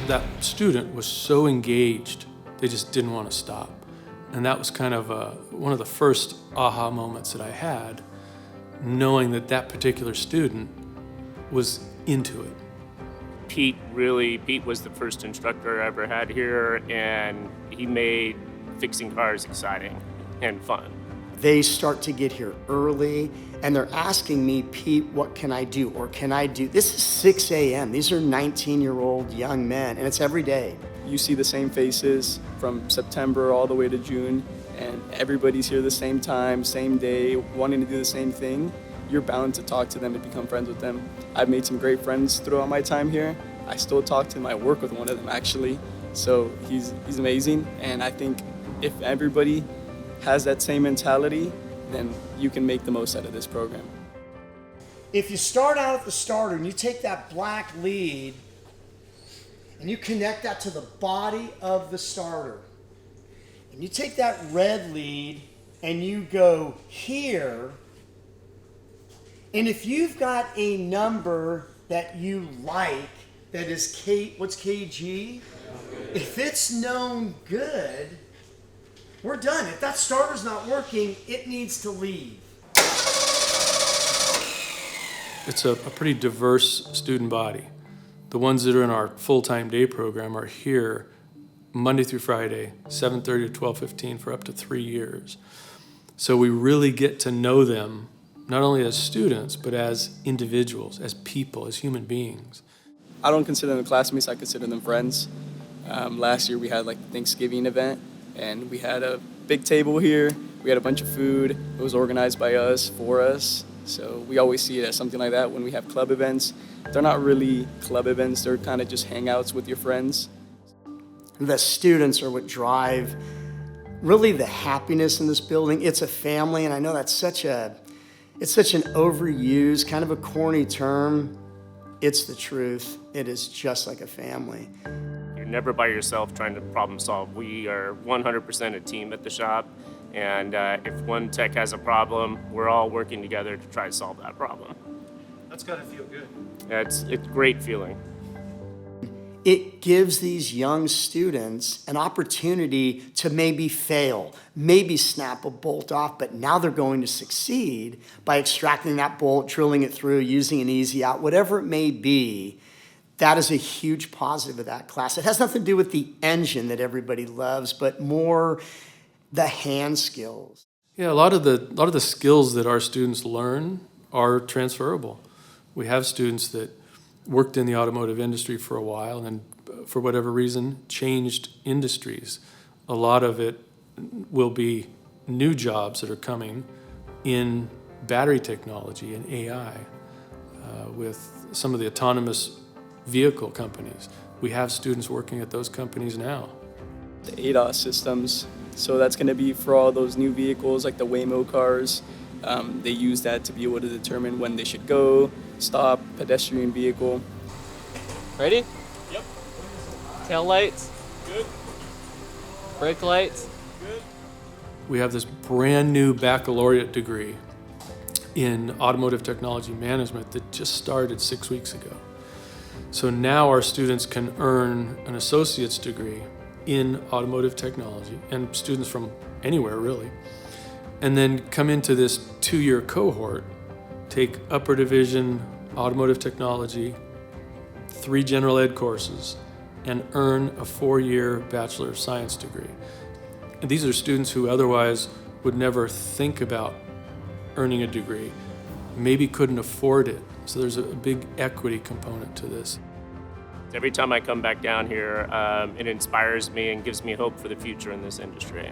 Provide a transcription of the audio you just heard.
That student was so engaged, they just didn't want to stop. And that was kind of one of the first aha moments that I had, knowing that that particular student was into it. Pete was the first instructor I ever had here, and he made fixing cars exciting and fun. They start to get here early, and they're asking me, Pete, what can I do? Or can I do? This is 6 a.m. These are 19-year-old young men, and it's every day. You see the same faces from September all the way to June, and everybody's here the same time, same day, wanting to do the same thing. You're bound to talk to them and become friends with them. I've made some great friends throughout my time here. I still talk to them. I work with one of them, actually. So he's amazing, and I think if everybody has that same mentality, then you can make the most out of this program. If you start out at the starter and you take that black lead and you connect that to the body of the starter, and you take that red lead and you go here, and if you've got a number that you like, that is what's KG? If it's known good, we're done. If that starter's not working, it needs to leave. It's a pretty diverse student body. The ones that are in our full-time day program are here Monday through Friday, 7:30 to 12:15 for up to 3 years. So we really get to know them, not only as students, but as individuals, as people, as human beings. I don't consider them classmates, I consider them friends. Last year we had like a Thanksgiving event, and we had a big table here. We had a bunch of food. It was organized by us, for us. So we always see it as something like that when we have club events. They're not really club events, they're kind of just hangouts with your friends. The students are what drive really the happiness in this building. It's a family, and I know that's such an overused, kind of a corny term. It's the truth. It is just like a family. You're never by yourself trying to problem solve. We are 100% a team at the shop, and if one tech has a problem, we're all working together to try to solve that problem. That's gotta feel good. It's a great feeling. It gives these young students an opportunity to maybe fail, maybe snap a bolt off, but now they're going to succeed by extracting that bolt, drilling it through, using an easy out, whatever it may be. That is a huge positive of that class. It has nothing to do with the engine that everybody loves, but more the hand skills. Yeah, a lot of the skills that our students learn are transferable. We have students that worked in the automotive industry for a while and then, for whatever reason, changed industries. A lot of it will be new jobs that are coming in battery technology and AI with some of the autonomous vehicle companies. We have students working at those companies now. The ADAS systems, so that's going to be for all those new vehicles like the Waymo cars. They use that to be able to determine when they should go, stop, pedestrian vehicle. Ready? Yep. Tail lights. Good. Brake lights. Good. We have this brand new baccalaureate degree in automotive technology management that just started 6 weeks ago. So now our students can earn an associate's degree in automotive technology, and students from anywhere really, and then come into this 2-year cohort, take upper division automotive technology, 3 general ed courses, and earn a 4-year Bachelor of Science degree. And these are students who otherwise would never think about earning a degree, maybe couldn't afford it. So there's a big equity component to this. Every time I come back down here, it inspires me and gives me hope for the future in this industry.